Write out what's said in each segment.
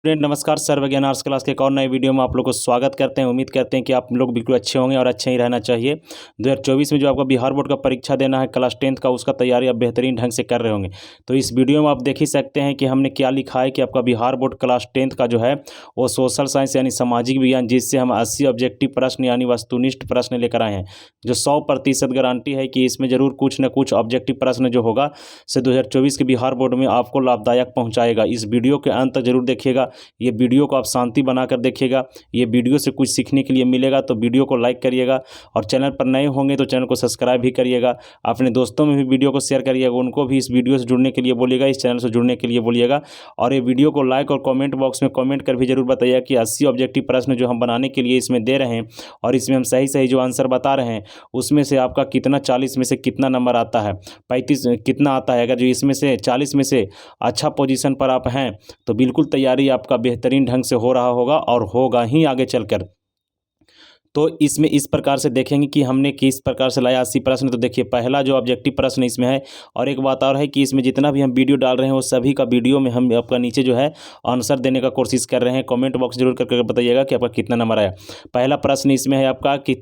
Student नमस्कार। सर्वज्ञान arts class के एक और नए वीडियो में आप लोग को स्वागत करते हैं। उम्मीद करते हैं कि आप लोग बिल्कुल अच्छे होंगे और अच्छे ही रहना चाहिए। 2024 में जो आपका बिहार बोर्ड का परीक्षा देना है क्लास 10th का, उसका तैयारी आप बेहतरीन ढंग से कर रहे होंगे। तो इस वीडियो में आप देख ही सकते हैं कि हमने क्या लिखा है कि आपका बिहार बोर्ड क्लास 10th का जो है वो सोशल साइंस यानी सामाजिक विज्ञान, जिससे हम 80 ऑब्जेक्टिव प्रश्न यानी वस्तुनिष्ठ प्रश्न लेकर आए हैं, जो 100% गारंटी है कि इसमें जरूर कुछ न कुछ ऑब्जेक्टिव प्रश्न जो होगा से 2024 के बिहार बोर्ड में आपको लाभदायक पहुँचाएगा। इस वीडियो के अंत तक जरूर देखिएगा। ये वीडियो को आप शांति बनाकर देखिएगा। ये वीडियो से कुछ सीखने के लिए मिलेगा, तो वीडियो को लाइक करिएगा और चैनल पर नए होंगे तो चैनल को सब्सक्राइब भी करिएगा। अपने दोस्तों में भी वीडियो को शेयर करिएगा, उनको भी इस वीडियो से जुड़ने के लिए बोलिएगा, इस चैनल से जुड़ने के लिए बोलिएगा। और ये वीडियो को लाइक और कमेंट बॉक्स में कमेंट कर भी जरूर बताइएगा कि 80 ऑब्जेक्टिव प्रश्न जो हम बनाने के लिए इसमें दे रहे हैं और इसमें हम सही सही जो आंसर बता रहे हैं उसमें से आपका कितना 40 में से कितना नंबर आता है, 35 कितना आता है। अगर जो इसमें से 40 में से अच्छा पोजीशन पर आप हैं तो बिल्कुल तैयारी आपका बेहतरीन ढंग से हो रहा होगा और होगा ही आगे चलकर। तो इसमें इस प्रकार से देखेंगे कि हमने किस प्रकार से लाया 80 प्रश्न। तो देखिए, पहला जो ऑब्जेक्टिव प्रश्न इसमें है, और एक बात और है कि इसमें जितना भी हम वीडियो डाल रहे हैं वो सभी का वीडियो में हम आपका नीचे जो है आंसर देने का कोशिश कर रहे हैं। कमेंट बॉक्स जरूर करके बताइएगा कि आपका कितना नंबर आया। पहला प्रश्न इसमें है आपका कि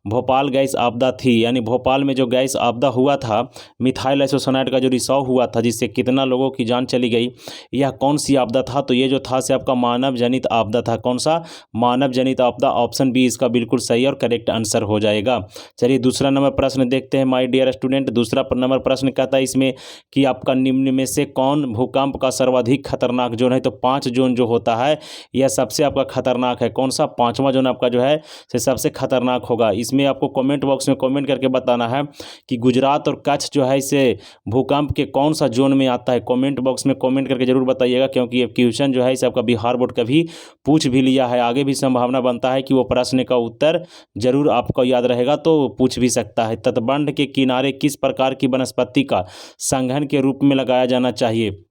भोपाल गैस आपदा थी, यानी भोपाल में जो गैस आपदा हुआ था, मिथाइल आइसोसाइनाइड का जो रिसाव हुआ था जिससे कितना लोगों की जान चली गई, यह कौन सी आपदा था? तो ये जो था से आपका मानव जनित आपदा था। कौन सा? मानव जनित आपदा। ऑप्शन बी इसका बिल्कुल सही और करेक्ट आंसर हो जाएगा। चलिए दूसरा नंबर प्रश्न देखते हैं माय डियर स्टूडेंट। दूसरा नंबर प्रश्न कहता है इसमें कि आपका निम्न में से कौन भूकंप का सर्वाधिक खतरनाक जोन है? तो 5 जोन जो होता है यह सबसे आपका खतरनाक है। कौन सा? 5वां जोन आपका जो है से सबसे खतरनाक होगा। इसमें आपको कमेंट बॉक्स में कमेंट करके बताना है कि गुजरात और कच्छ जो है इसे भूकंप के कौन सा जोन में आता है। कमेंट बॉक्स में कमेंट करके जरूर बताइएगा, क्योंकि ये क्वेश्चन जो है इसे आपका बिहार बोर्ड कभी पूछ भी लिया है। आगे भी संभावना बनता है कि वो प्रश्न का उत्तर जरूर आपको याद रहेगा तो पूछ भी सकता है। तटबंध के किनारे किस प्रकार की वनस्पति का संघन के रूप में लगाया जाना चाहिए?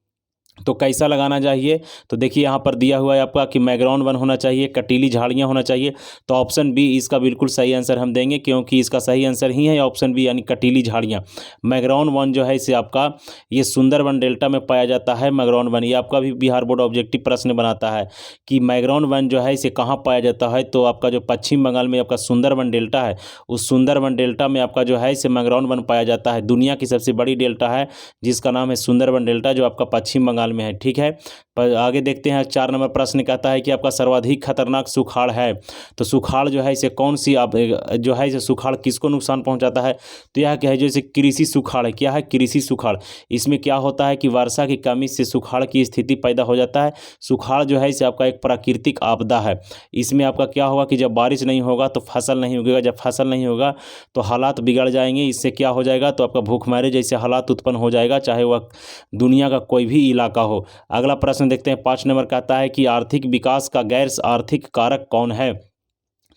तो कैसा लगाना चाहिए? तो देखिए यहाँ पर दिया हुआ है आपका कि मैग्राउंड वन होना चाहिए, कटीली झाड़ियाँ होना चाहिए। तो ऑप्शन बी इसका बिल्कुल सही आंसर हम देंगे, क्योंकि इसका सही आंसर ही है ऑप्शन बी यानी कटीली झाड़ियाँ। मैग्राउंड वन जो है इसे आपका ये सुंदरवन डेल्टा में पाया जाता है। मैग्राउंड वन ये आपका भी बिहार बोर्ड ऑब्जेक्टिव प्रश्न बनाता है कि मैग्राउंड वन जो है इसे कहाँ पाया जाता है। तो आपका जो पश्चिम बंगाल में आपका सुंदरवन डेल्टा है, उस सुंदरवन डेल्टा में आपका जो है इसे मैग्राउंड वन पाया जाता है। दुनिया की सबसे बड़ी डेल्टा है जिसका नाम है सुंदरवन डेल्टा, जो आपका पश्चिम बंगाल में है। ठीक है, पर आगे देखते हैं 4 नंबर प्रश्न कहता है कि आपका सर्वाधिक खतरनाक सुखाड़ है। तो सुखाड़ जो है इसे कौन सी आप जो है इसे सुखाड़ किसको नुकसान पहुंचाता है? तो यह क्या है? जो इसे कृषि सुखाड़ है। क्या है? कृषि सुखाड़। इसमें क्या होता है कि वर्षा की कमी से सुखाड़ की स्थिति पैदा हो जाता है। सुखाड़ जो है इसे आपका एक प्राकृतिक आपदा है। इसमें आपका क्या होगा कि जब बारिश नहीं होगा तो फसल नहीं उगेगा, जब फसल नहीं होगा तो हालात बिगड़ जाएंगे। इससे क्या हो जाएगा? तो आपका भूखमरी जैसे हालात उत्पन्न हो जाएगा, चाहे वह दुनिया का कोई भी इलाका हो। अगला प्रश्न देखते हैं 5 नंबर कहता है कि आर्थिक विकास का गैर आर्थिक कारक कौन है?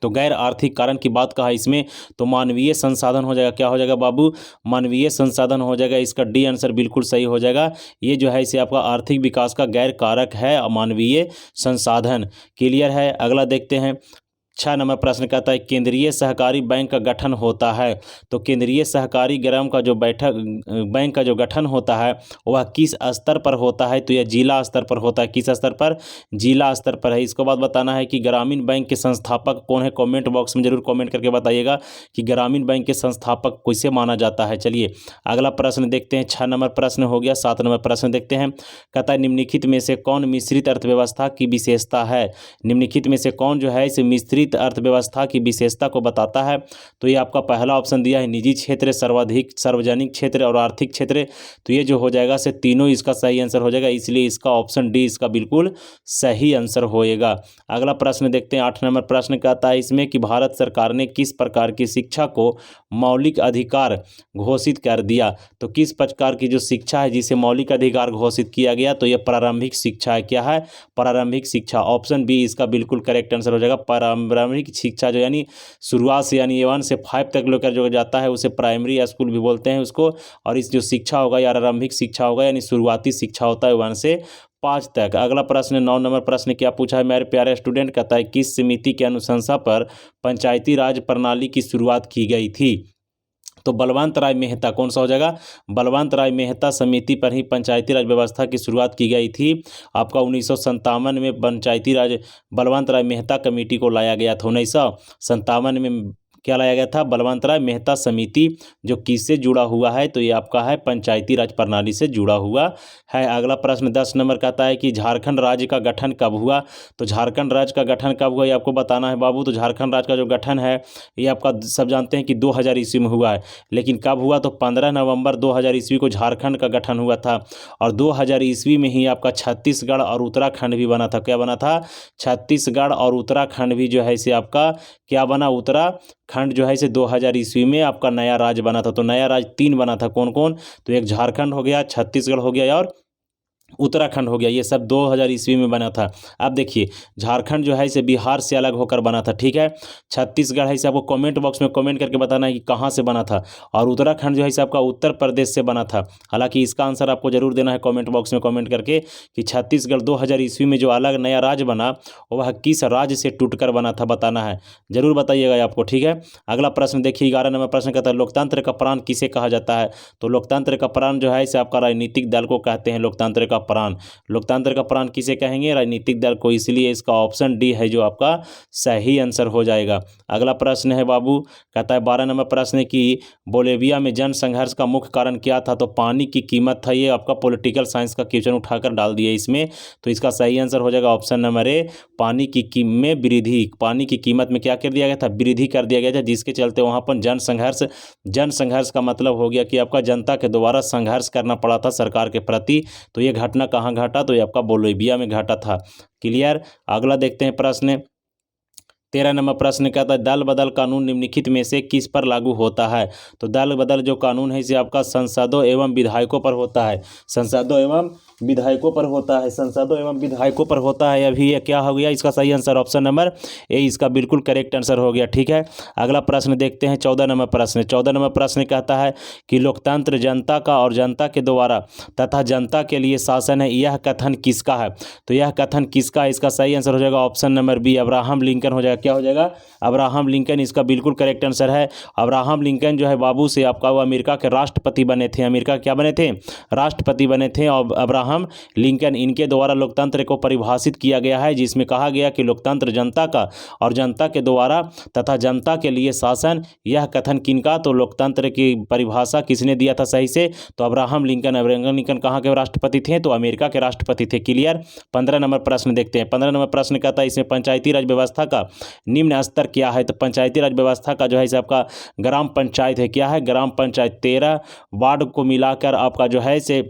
तो गैर आर्थिक कारण की बात कहा इसमें, तो मानवीय संसाधन हो जाएगा। क्या हो जाएगा बाबू? मानवीय संसाधन हो जाएगा। इसका डी आंसर बिल्कुल सही हो जाएगा। ये जो है इसे आपका आर्थिक विकास का गैर कारक है मानवीय संसाधन। क्लियर है? अगला देखते हैं 6 नंबर प्रश्न कहता है केंद्रीय सहकारी बैंक का गठन होता है। तो केंद्रीय सहकारी ग्राम का जो बैंक का जो गठन होता है वह किस स्तर पर होता है? तो यह जिला स्तर पर होता है। किस स्तर पर? जिला स्तर पर है। इसके बाद बताना है कि ग्रामीण बैंक के संस्थापक कौन है? कमेंट बॉक्स में जरूर कमेंट करके बताइएगा कि ग्रामीण बैंक के संस्थापक किसे माना जाता है। चलिए अगला प्रश्न देखते हैं। 6 नंबर प्रश्न हो गया। 7 नंबर प्रश्न देखते हैं। कहता है निम्नलिखित में से कौन मिश्रित अर्थव्यवस्था की विशेषता है? निम्नलिखित में से कौन जो है इसे मिश्रित अर्थव्यवस्था की विशेषता को बताता है? तो ये आपका पहला ऑप्शन दिया है निजी क्षेत्र, सर्वाधिक सार्वजनिक क्षेत्र और आर्थिक क्षेत्र। तो ये जो हो जाएगा से तीनों इसका सही आंसर हो जाएगा, इसलिए इसका ऑप्शन डी इसका बिल्कुल सही आंसर होएगा। अगला प्रश्न देखते हैं। 8 नंबर प्रश्न कहता है इसमें कि भारत सरकार ने किस प्रकार की शिक्षा को मौलिक अधिकार घोषित कर दिया? तो किस प्रकार की जो शिक्षा है जिसे मौलिक अधिकार घोषित किया गया? तो यह प्रारंभिक शिक्षा है। क्या है? प्रारंभिक शिक्षा। ऑप्शन बी इसका बिल्कुल करेक्ट आंसर हो जाएगा। प्रारंभिक शिक्षा जो यानी शुरुआत से यानी 1 से 5 तक लेकर जो जाता है उसे प्राइमरी स्कूल भी बोलते हैं उसको। और इस जो शिक्षा होगा या आरंभिक शिक्षा होगा यानी शुरुआती शिक्षा होता है 1 से 5 तक। अगला प्रश्न 9 नंबर प्रश्न क्या पूछा है मेरे प्यारे स्टूडेंट? कहता है किस समिति की अनुशंसा पर पंचायती राज प्रणाली की शुरुआत की गई थी? तो बलवंत राय मेहता कौन सा हो जाएगा? बलवंत राय मेहता समिति पर ही पंचायती राज व्यवस्था की शुरुआत की गई थी। आपका 1957 में पंचायती राज बलवंत राय मेहता कमेटी को लाया गया था। 1957 में क्या लाया गया था? बलवंत राय मेहता समिति, जो किससे जुड़ा हुआ है? तो ये आपका है पंचायती राज प्रणाली से जुड़ा हुआ है। अगला प्रश्न 10 नंबर का आता है कि झारखंड राज्य का गठन कब हुआ? तो झारखंड राज्य का गठन कब हुआ ये आपको बताना है बाबू। तो झारखंड राज्य का जो गठन है ये आपका सब जानते हैं कि 2000 ईस्वी में हुआ है, लेकिन कब हुआ? तो 15 नवंबर 2000 ईस्वी को झारखंड का गठन हुआ था। और 2000 ईस्वी में ही आपका छत्तीसगढ़ और उत्तराखंड भी बना था। क्या बना था? छत्तीसगढ़ और उत्तराखंड भी जो है इसे आपका क्या बना? उत्तराखंड जो है इसे 2000 ईस्वी में आपका नया राज्य बना था। तो नया राज्य 3 बना था। कौन कौन? तो एक झारखंड हो गया, छत्तीसगढ़ हो गया और उत्तराखंड हो गया। ये सब 2000 ईस्वी में बना था। अब देखिए झारखंड जो है इसे बिहार से अलग होकर बना था, ठीक है। छत्तीसगढ़ है इसे आपको कमेंट बॉक्स में कमेंट करके बताना है कि कहाँ से बना था। और उत्तराखंड जो है इसे आपका उत्तर प्रदेश से बना था। हालांकि इसका आंसर आपको जरूर देना है कमेंट बॉक्स में कमेंट करके कि छत्तीसगढ़ 2000 ईस्वी में जो अलग नया राज्य बना वह किस राज्य से टूटकर बना था, बताना है। जरूर बताइएगा आपको, ठीक है। अगला प्रश्न देखिए 11 नंबर प्रश्न कहता है लोकतंत्र का प्राण किसे कहा जाता है? तो लोकतंत्र का प्राण जो है इसे आपका राजनीतिक दल को कहते हैं। लोकतंत्र का प्राण, लोकतंत्र का प्राण किसे कहेंगे? राजनीतिक दल को। इसलिए इसका ऑप्शन डी है जो आपका सही आंसर हो जाएगा। अगला प्रश्न है बाबू, कहता है 12 नंबर प्रश्न है कि बोलेविया में जन संघर्ष का मुख्य कारण क्या था? तो पानी की कीमत था। ये आपका पॉलिटिकल साइंस का क्वेश्चन उठाकर डाल दिया इसमें। तो इसका सही आंसर हो जाएगा ऑप्शन नंबर ए, पानी की कीमत में वृद्धि। पानी की कीमत में क्या कर दिया गया था? वृद्धि कर दिया गया था, जिसके चलते वहाँ पर जन संघर्ष का मतलब हो गया कि आपका जनता के द्वारा संघर्ष करना पड़ा था सरकार के प्रति। तो ये घटना कहाँ घटा? तो ये आपका बोलेविया में घटा था। क्लियर। अगला देखते हैं प्रश्न 13 नंबर प्रश्न कहता है दल बदल कानून निम्नलिखित में से किस पर लागू होता है? तो दल बदल जो कानून है इसे आपका सांसदों एवं विधायकों पर होता है। सांसदों एवं विधायकों पर होता है। सांसदों एवं विधायकों पर होता है। अभी ये क्या हो गया? इसका सही आंसर ऑप्शन नंबर ए इसका बिल्कुल करेक्ट आंसर हो गया, ठीक है। अगला प्रश्न देखते हैं 14 नंबर प्रश्न। 14 नंबर प्रश्न कहता है कि लोकतंत्र जनता का और जनता के द्वारा तथा जनता के लिए शासन है, यह कथन किसका है? तो यह कथन किसका है? इसका सही आंसर हो जाएगा option number B, Abraham Lincoln हो जाएगा। क्या हो जाएगा? अब्राहम लिंकन इसका बिल्कुल करेक्ट आंसर है। अब्राहम लिंकन जो है बाबू से आपका वो अमेरिका के राष्ट्रपति बने थे। अमेरिका क्या बने थे? राष्ट्रपति बने थे। और अब्राहम लिंकन इनके द्वारा लोकतंत्र को परिभाषित किया गया है, जिसमें कहा गया कि लोकतंत्र जनता का और जनता के द्वारा तथा जनता के लिए शासन, यह कथन किनका? तो लोकतंत्र की परिभाषा किसने दिया था सही से? तो अब्राहम लिंकन। अब्राहम लिंकन कहाँ के राष्ट्रपति थे? तो अमेरिका के राष्ट्रपति थे। क्लियर। 15 नंबर प्रश्न देखते हैं। 15 नंबर प्रश्न कहता है इसमें पंचायती राज व्यवस्था का निम्न स्तर क्या है? तो पंचायती राज व्यवस्था का जो है इसे आपका ग्राम पंचायत है। क्या है? ग्राम पंचायत। 13 वार्ड को मिलाकर आपका जो है इसे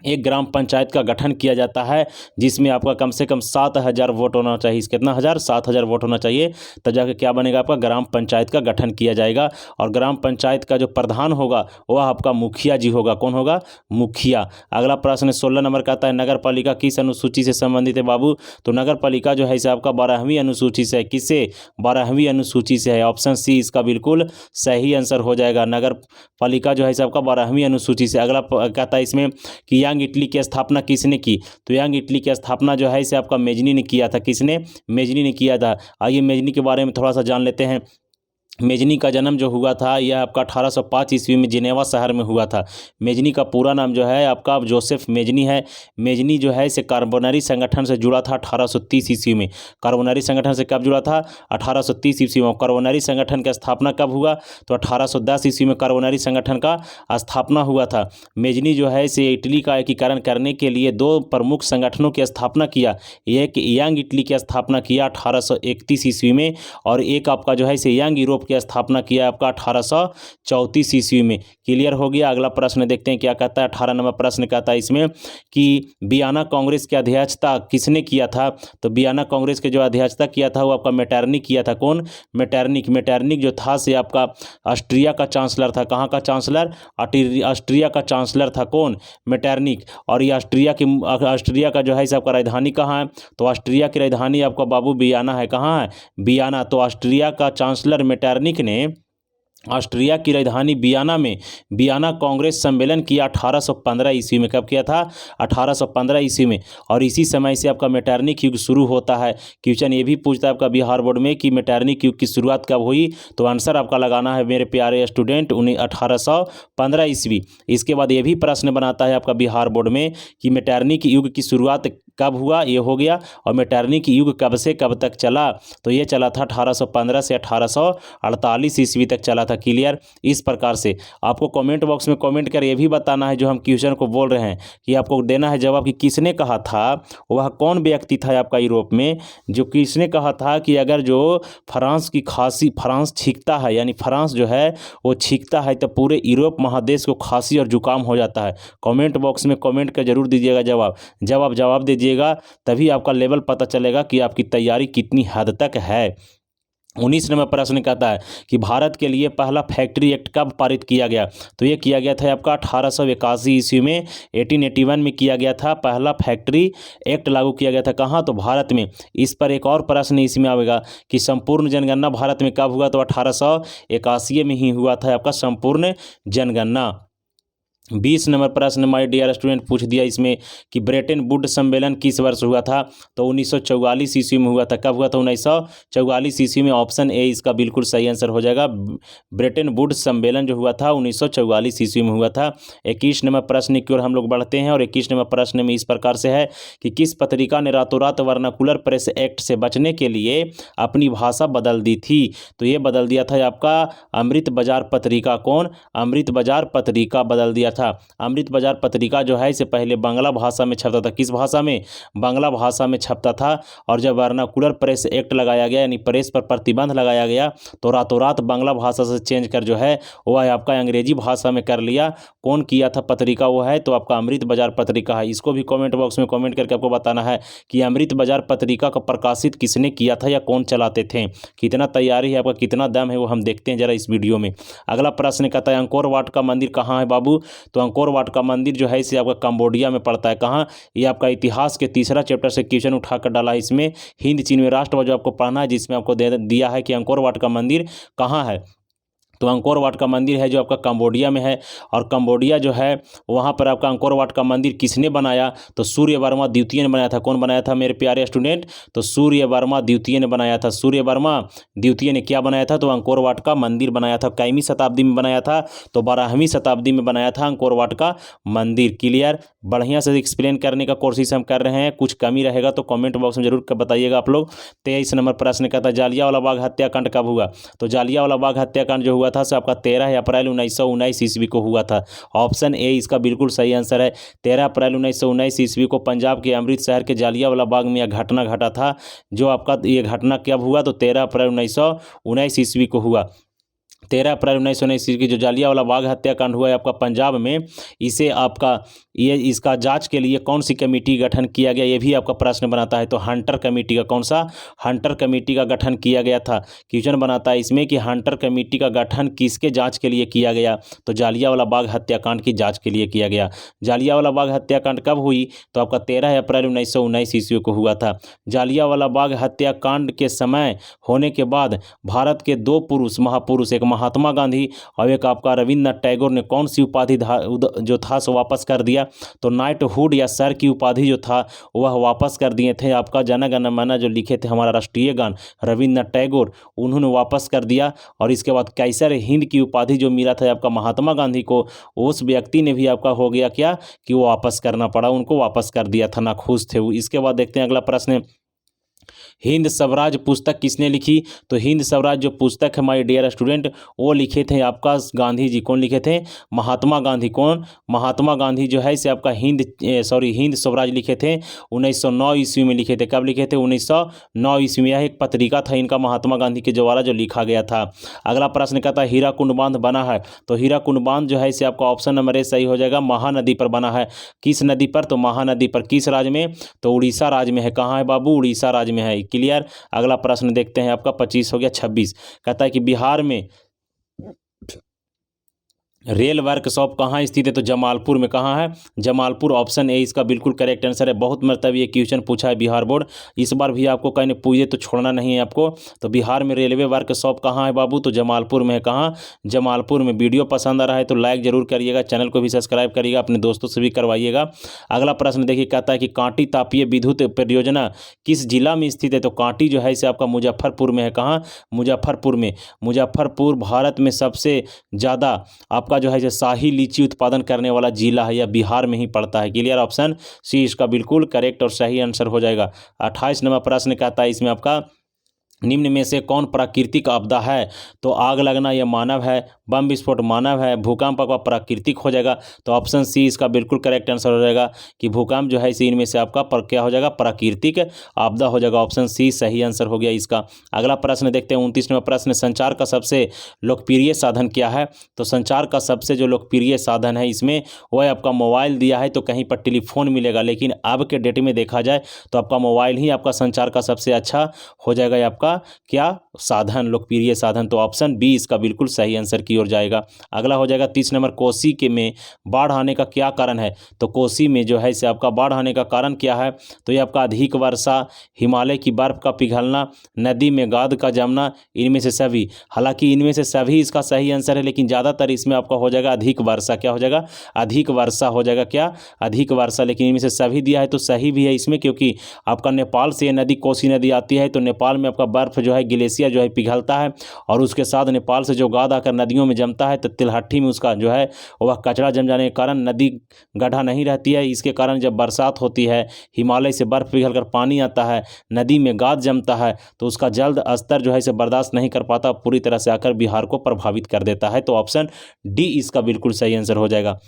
एक ग्राम पंचायत का गठन किया जाता है, जिसमें आपका कम से कम 7000 वोट होना चाहिए। कितना हजार? 7000 वोट होना चाहिए, तब जाकर क्या बनेगा? आपका ग्राम पंचायत का गठन किया जाएगा। और ग्राम पंचायत का जो प्रधान होगा वह आपका मुखिया जी होगा। कौन होगा? मुखिया। अगला प्रश्न 16 नंबर का आता है नगर पालिका किस अनुसूची से संबंधित है बाबू? तो नगर पालिका जो है इसे आपका 12वीं अनुसूची से है। किससे? 12वीं अनुसूची से है। ऑप्शन सी इसका बिल्कुल सही आंसर हो जाएगा। नगर पालिका जो है इसे आपका 12वीं अनुसूची से। अगला कहता है इसमें कि यंग इटली की स्थापना किसने की? तो यंग इटली की स्थापना जो है इसे आपका मेजनी ने किया था। किसने? मेजनी ने किया था। आइए मेजनी के बारे में थोड़ा सा जान लेते हैं। मेजनी का जन्म जो हुआ था यह आपका 1805 ईस्वी में जिनेवा शहर में हुआ था। मेजनी का पूरा नाम जो है आपका जोसेफ मेजनी है। मेजनी जो है इसे कार्बोनरी संगठन से जुड़ा था 1830 ईस्वी में। कार्बोनरी संगठन से कब जुड़ा था? 1830 ईस्वी में। कार्बोनरी संगठन की स्थापना कब हुआ? तो 1810 ईस्वी में कार्बोनरी संगठन का स्थापना हुआ था। मेजनी जो है इसे इटली का एकीकरण करने के लिए 2 प्रमुख संगठनों की स्थापना किया। एक यंग इटली की स्थापना किया 1831 ईस्वी में, और एक आपका जो है इसे यंग यूरोप की स्थापना किया आपका 1834 ईस्वी में। क्लियर हो गया। अगला प्रश्न देखते हैं क्या कहता है। 18 नंबर प्रश्न कहता है इसमें कि बियाना कांग्रेस की अध्यक्षता किसने किया था? तो बियाना कांग्रेस के जो अध्यक्षता किया था वो आपका मेटरनिक किया था। कौन? मेटरनिक। मेटरनिक जो था से आपका ऑस्ट्रिया का चांसलर था। कहाँ का चांसलर? ऑस्ट्रिया का चांसलर था। कौन? मेटरनिक। और ये ऑस्ट्रिया का जो है इसे आपका राजधानी कहाँ है? तो ऑस्ट्रिया की राजधानी आपका बाबू बियाना है। कहाँ है? बियाना। तो ऑस्ट्रिया का चांसलर मेटरनिक ने ऑस्ट्रिया की राजधानी वियना कांग्रेस सम्मेलन किया 1815 ईस्वी में। कब किया था? 1815 ईस्वी में। और इसी समय से आपका मेटरनिक युग शुरू होता है। क्वेश्चन ये भी पूछता है आपका बिहार बोर्ड में कि मेटरनिक युग की शुरुआत कब हुई, तो आंसर आपका लगाना है मेरे प्यारे स्टूडेंट 1815 ईस्वी। इसके बाद ये भी प्रश्न बनाता है आपका बिहार बोर्ड में कि मेटरनिक युग की शुरुआत कब हुआ, ये हो गया। और मेटरनिक युग कब से कब तक चला, तो ये चला था 1815 से 1848 ईस्वी तक चला था। क्लियर? इस प्रकार से आपको कमेंट बॉक्स में कमेंट कर ये भी बताना है जो हम क्वेश्चन को बोल रहे हैं कि आपको देना है जवाब कि किसने कहा था, वह कौन व्यक्ति था आपका यूरोप में जो किसने कहा था कि अगर जो फ्रांस की खांसी, फ्रांस छींकता है यानी फ्रांस जो है वो छींकता है तो पूरे यूरोप महादेश को खांसी और जुकाम हो जाता है। कमेंट बॉक्स में कमेंट कर जरूर दीजिएगा जवाब दीजिएगा, तभी आपका लेवल पता चलेगा कि आपकी तैयारी कितनी हद तक है। 19 नंबर प्रश्न कहता है कि भारत के लिए पहला फैक्ट्री एक्ट कब पारित किया गया, तो ये किया गया था आपका 1881 ईस्वी में। 1881 में किया गया था, पहला फैक्ट्री एक्ट लागू किया गया था। कहाँ? तो भारत में। इस पर एक और प्रश्न इसमें आएगा कि संपूर्ण जनगणना भारत में कब हुआ, तो 1881 में ही हुआ था आपका संपूर्ण जनगणना। 20 नंबर प्रश्न माय डियर स्टूडेंट पूछ दिया इसमें कि ब्रेटन वुड सम्मेलन किस वर्ष हुआ था, तो 1944 ईस्वी में हुआ था। कब हुआ था? 1944 ईस्वी में। ऑप्शन ए इसका बिल्कुल सही आंसर हो जाएगा। ब्रेटन वुड सम्मेलन जो हुआ था 1944 ईस्वी में हुआ था। 21 नंबर प्रश्न की ओर हम लोग बढ़ते हैं और 21 नंबर प्रश्न में इस प्रकार से है कि किस पत्रिका ने रातों रात वर्नाकुलर प्रेस एक्ट से बचने के लिए अपनी भाषा बदल दी थी, तो ये बदल दिया था आपका अमृत बाजार पत्रिका। कौन? अमृत बाजार पत्रिका बदल दिया था। अमृत बाजार पत्रिका जो है इसे पहले बांग्ला भाषा में छपता था। किस भाषा में? बांग्ला भाषा में छपता था। और जब वर्नाकुलर प्रेस एक्ट लगाया गया यानी प्रेस पर प्रतिबंध लगाया गया तो रातों रात बांग्ला भाषा से चेंज कर जो है वह आपका अंग्रेजी भाषा में कर लिया। कौन किया था पत्रिका? वो है तो आपका अमृत बाजार पत्रिका है। इसको भी कमेंट बॉक्स में कमेंट करके आपको बताना है कि अमृत बाजार पत्रिका का प्रकाशित किसने किया था या कौन चलाते थे। कितना तैयारी है आपका, कितना दम है, वो हम देखते हैं जरा इस वीडियो में। अगला प्रश्न कहता है अंकोर वाट का मंदिर कहाँ है बाबू, तो अंकोर वाट का मंदिर जो है इसे आपका कंबोडिया में पड़ता है। कहाँ? ये आपका इतिहास के तीसरा चैप्टर से क्वेश्चन उठाकर डाला है इसमें। हिंद चीन में राष्ट्र जो आपको पढ़ना है जिसमें आपको दिया है कि अंकोर वाट का मंदिर कहाँ है, तो अंकोर वाट का मंदिर है जो आपका कंबोडिया में है। और कंबोडिया जो है वहाँ पर आपका अंकोर वाट का मंदिर किसने बनाया, तो सूर्य वर्मा द्वितीय ने बनाया था। कौन बनाया था मेरे प्यारे स्टूडेंट, तो सूर्य वर्मा द्वितीय ने बनाया था। सूर्य वर्मा द्वितीय ने क्या बनाया था, तो अंकोर वाट का मंदिर बनाया था। कैवीं शताब्दी में बनाया था, तो 12वीं शताब्दी में बनाया था अंकोर वाट का मंदिर। क्लियर? बढ़िया से एक्सप्लेन करने का कोशिश हम कर रहे हैं, कुछ कमी रहेगा तो कमेंट बॉक्स में जरूर बताइएगा आप लोग। 23 नंबर प्रश्न कहता है जालियांवाला बाग हत्याकांड कब हुआ, तो जालियांवाला बाग हत्याकांड जो हुआ था सो आपका 13 अप्रैल 1919 ईस्वी को हुआ था। ऑप्शन ए इसका बिल्कुल सही आंसर है। 13 अप्रैल 1919 ईस्वी को पंजाब के अमृत शहर के जालियांवाला बाग में यह घटना घटा था। जो आपका ये घटना कब हुआ, तो 13 अप्रैल 1919 ईस्वी को हुआ। 13 अप्रैल 1919 ईस्वी की जो जालियांवाला बाग हत्याकांड हुआ है आपका पंजाब में, इसे आपका इसका जांच के लिए कौन सी कमेटी गठन किया गया, ये भी आपका प्रश्न बनाता है। तो हंटर कमेटी का, कौन सा? हंटर कमेटी का गठन किया गया था। क्वेश्चन बनाता है इसमें कि हंटर कमेटी का गठन किसके जांच के लिए किया गया, तो जालियांवाला बाग हत्याकांड की जांच के लिए किया गया। जालियांवाला बाग हत्याकांड कब हुई, तो आपका 13 अप्रैल 1919 ईस्वी को हुआ था। जालियांवाला बाग हत्याकांड के समय होने के बाद भारत के दो महापुरुष, एक महात्मा गांधी और एक आपका रविंद्रनाथ टैगोर ने कौन सी उपाधि जो था सो वापस कर दिया, तो नाइटहुड या सर की उपाधि जो था वह वापस कर दिए थे। आपका जन गण मन जो लिखे थे हमारा राष्ट्रीय गान रविंद्रनाथ टैगोर, उन्होंने वापस कर दिया। और इसके बाद कैसर हिंद की उपाधि जो मिला था आपका महात्मा गांधी को, उस व्यक्ति ने भी आपका हो गया क्या कि वो वापस करना पड़ा, उनको वापस कर दिया था, ना खुश थे वो। इसके बाद देखते हैं अगला प्रश्न, हिंद स्वराज पुस्तक किसने लिखी, तो हिंद स्वराज जो पुस्तक है माय डियर स्टूडेंट वो लिखे थे आपका गांधी जी। कौन लिखे थे? महात्मा गांधी। कौन? महात्मा गांधी जो है इसे आपका हिंद स्वराज लिखे थे 1909 ईस्वी में लिखे थे। कब लिखे थे? 1909 ईस्वी में। यह एक पत्रिका था इनका महात्मा गांधी के द्वारा जो लिखा गया था। अगला प्रश्न कहता है हीराकुंड बांध बना है, तो हीराकुंड बांध जो है इसे आपका ऑप्शन नंबर ए सही हो जाएगा, महानदी पर बना है। किस नदी पर? तो महानदी पर। किस राज्य में? तो उड़ीसा राज्य में है। कहाँ है बाबू? उड़ीसा राज्य में है। क्लियर? अगला प्रश्न देखते हैं आपका 25 हो गया। 26 कहता है कि बिहार में रेल वर्कशॉप कहाँ स्थित है? तो जमालपुर में। कहाँ है? जमालपुर। ऑप्शन ए इसका बिल्कुल करेक्ट आंसर है। बहुत मतलब ये क्वेश्चन पूछा है बिहार बोर्ड, इस बार भी आपको कहीं पूछे तो छोड़ना नहीं है आपको। तो बिहार में रेलवे वर्कशॉप कहाँ है बाबू? तो जमालपुर में है। कहाँ? जमालपुर में। वीडियो पसंद आ रहा है तो लाइक जरूर करिएगा, चैनल को भी सब्सक्राइब करिएगा, अपने दोस्तों से भी करवाइएगा। अगला प्रश्न देखिए, कहता है कि कांटी तापीय विद्युत परियोजना किस जिला में स्थित है? तो कांटी जो है इसे आपका मुजफ्फरपुर में है। कहाँ? मुजफ्फरपुर में। मुजफ्फरपुर भारत में सबसे ज़्यादा आपका जो है शाही लीची उत्पादन करने वाला जिला है, या बिहार में ही पड़ता है। क्लियर? ऑप्शन सी इसका बिल्कुल करेक्ट और सही आंसर हो जाएगा। 28 नंबर प्रश्न कहता है इसमें आपका, निम्न में से कौन प्राकृतिक आपदा है? तो आग लगना यह मानव है, बम विस्फोट मानव है, भूकंप आपका प्राकृतिक हो जाएगा। तो ऑप्शन सी इसका बिल्कुल करेक्ट आंसर हो जाएगा कि भूकंप जो है इसी इनमें से आपका क्या हो जाएगा? प्राकृतिक आपदा हो जाएगा। ऑप्शन सी सही आंसर हो गया इसका। अगला प्रश्न देखते हैं 29वां प्रश्न, संचार का सबसे लोकप्रिय साधन क्या है? तो संचार का सबसे जो लोकप्रिय साधन है इसमें वह आपका मोबाइल दिया है, तो कहीं पर टेलीफोन मिलेगा, लेकिन अब के डेट में देखा जाए तो आपका मोबाइल ही आपका संचार का सबसे अच्छा हो जाएगा, आपका क्या साधन, लोकप्रिय साधन। तो ऑप्शन बी इसका बिल्कुल सही आंसर की ओर जाएगा। अगला हो जाएगा 30 नंबर, कोसी के में बाढ़ आने का क्या कारण है? तो कोसी में जो है इसे आपका बाढ़ आने का कारण क्या है? तो ये आपका अधिक वर्षा, हिमालय की बर्फ का पिघलना, नदी में गाद का जमना, इनमें से सभी। हालांकि इनमें से सभी इसका सही आंसर है, लेकिन ज़्यादातर इसमें आपका हो जाएगा अधिक वर्षा। क्या हो जाएगा? अधिक वर्षा हो जाएगा। क्या? अधिक वर्षा। लेकिन इनमें से सभी दिया है तो सही भी है इसमें, क्योंकि आपका नेपाल से ये नदी कोसी नदी आती है, तो नेपाल में आपका बर्फ जो है ग्लेशियर जो है पिघलता है, और उसके साथ नेपाल से जो गाद आकर नदियों में जमता है, तो तिलहट्टी में उसका जो है वह कचरा जम जाने के कारण नदी गड्ढा नहीं रहती है। इसके कारण जब बरसात होती है, हिमालय से बर्फ पिघलकर पानी आता है, नदी में गाद जमता है, तो उसका जल्द स्तर जो है इसे बर्दाश्त नहीं कर पाता, पूरी तरह से आकर बिहार को प्रभावित कर देता है। तो ऑप्शन डी इसका बिल्कुल सही आंसर हो जाएगा।